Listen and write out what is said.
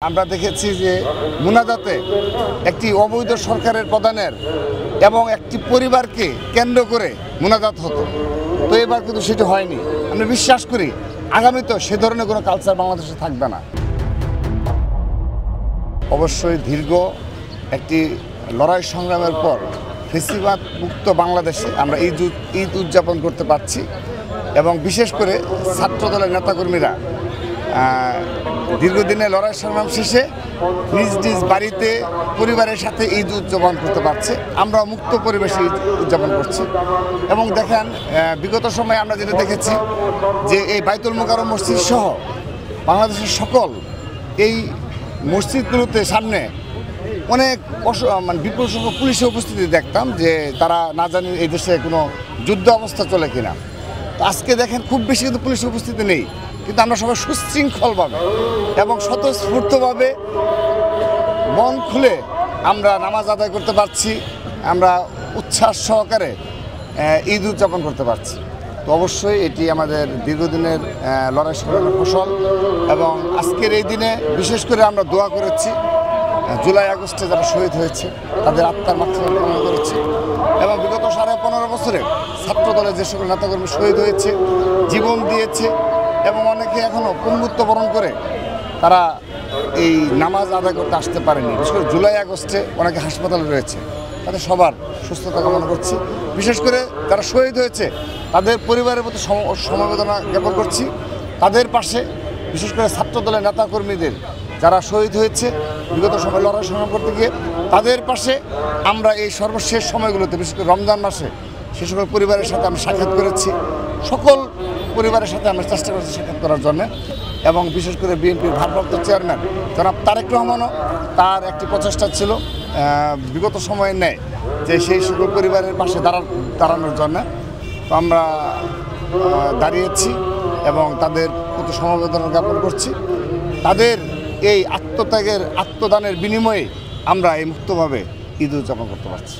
আমরা দেখেছি যে মুনাজাতে একটি অবৈধ সরকারের প্রধানের এবং একটি পরিবারকে কেন্দ্র করে মুনাজাত হতো। তো এবার কিন্তু সেটা হয়নি। আমরা বিশ্বাস করি আগামীতেও সে ধরনের কোনো কালচার বাংলাদেশে থাকবে না। অবশ্যই দীর্ঘ একটি লড়াই সংগ্রামের পর ফেসিবাদ মুক্ত বাংলাদেশে আমরা ঈদ উদযাপন করতে পারছি এবং বিশেষ করে ছাত্রদলের নেতাকর্মীরা দীর্ঘদিনের লড়াই সংগ্রাম শেষে নিজ নিজ বাড়িতে পরিবারের সাথে ঈদ উদযাপন করতে পারছে। আমরা মুক্ত পরিবেশে ঈদ উদযাপন করছি এবং দেখেন বিগত সময়ে আমরা যেটা দেখেছি যে এই বাইতুল মোকাররম মসজিদ সহ বাংলাদেশের সকল এই মসজিদগুলোতে সামনে অনেক বিপুল সংখ্যক পুলিশের উপস্থিতি দেখতাম যে তারা না জানি এই দেশে কোনো যুদ্ধ অবস্থা চলে কিনা। তো আজকে দেখেন খুব বেশি কিন্তু পুলিশের উপস্থিতি নেই, কিন্তু আমরা সবাই সুশৃঙ্খলভাবে এবং স্বতঃস্ফূর্তভাবে মন খুলে আমরা নামাজ আদায় করতে পারছি, আমরা উচ্ছ্বাস সহকারে ঈদ উদযাপন করতে পারছি। তো অবশ্যই এটি আমাদের দীর্ঘদিনের লড়াই সংগ্রামের ফসল এবং আজকের এই দিনে বিশেষ করে আমরা দোয়া করেছি জুলাই আগস্টে যারা শহীদ হয়েছে তাদের আত্মার মাগফিরাত কামনা করেছি এবং বিগত 15.5 বছরে ছাত্রদলের যে সকল নেতাকর্মী শহীদ হয়েছে, জীবন দিয়েছে এবং অনেকে এখনও পঙ্গুত্ব বরণ করে তারা এই নামাজ আদায় করতে আসতে পারেনি। বিশেষ করে জুলাই আগস্টে অনেকে হাসপাতালে রয়েছে, তাদের সবার সুস্থতা কামনা করছি। বিশেষ করে যারা শহীদ হয়েছে তাদের পরিবারের প্রতি সমবেদনা জ্ঞাপন করছি। তাদের পাশে বিশেষ করে ছাত্রদলের নেতাকর্মীদের যারা শহীদ হয়েছে বিগত সময় লড়াই সংগ্রাম করতে গিয়ে তাদের পাশে আমরা এই সর্বশেষ সময়গুলোতে বিশেষ করে রমজান মাসে সে সকল পরিবারের সাথে আমরা সাক্ষাৎ করেছি। সকল পরিবারের সাথে আমরা চেষ্টা করছি সাক্ষাৎ করার জন্য এবং বিশেষ করে বিএনপির ভারপ্রাপ্ত চেয়ারম্যান জনাব তারেক রহমানও তার একটি প্রচেষ্টা ছিল বিগত সময়ে নেয় যে সেই সকল পরিবারের পাশে দাঁড়ানোর জন্য। তো আমরা দাঁড়িয়েছি এবং তাদের প্রতি সমবেদনা জ্ঞাপন করছি। তাদের এই আত্মত্যাগের আত্মদানের বিনিময়ে আমরা এই মুক্তভাবে ঈদ উদযাপন করতে পারছি।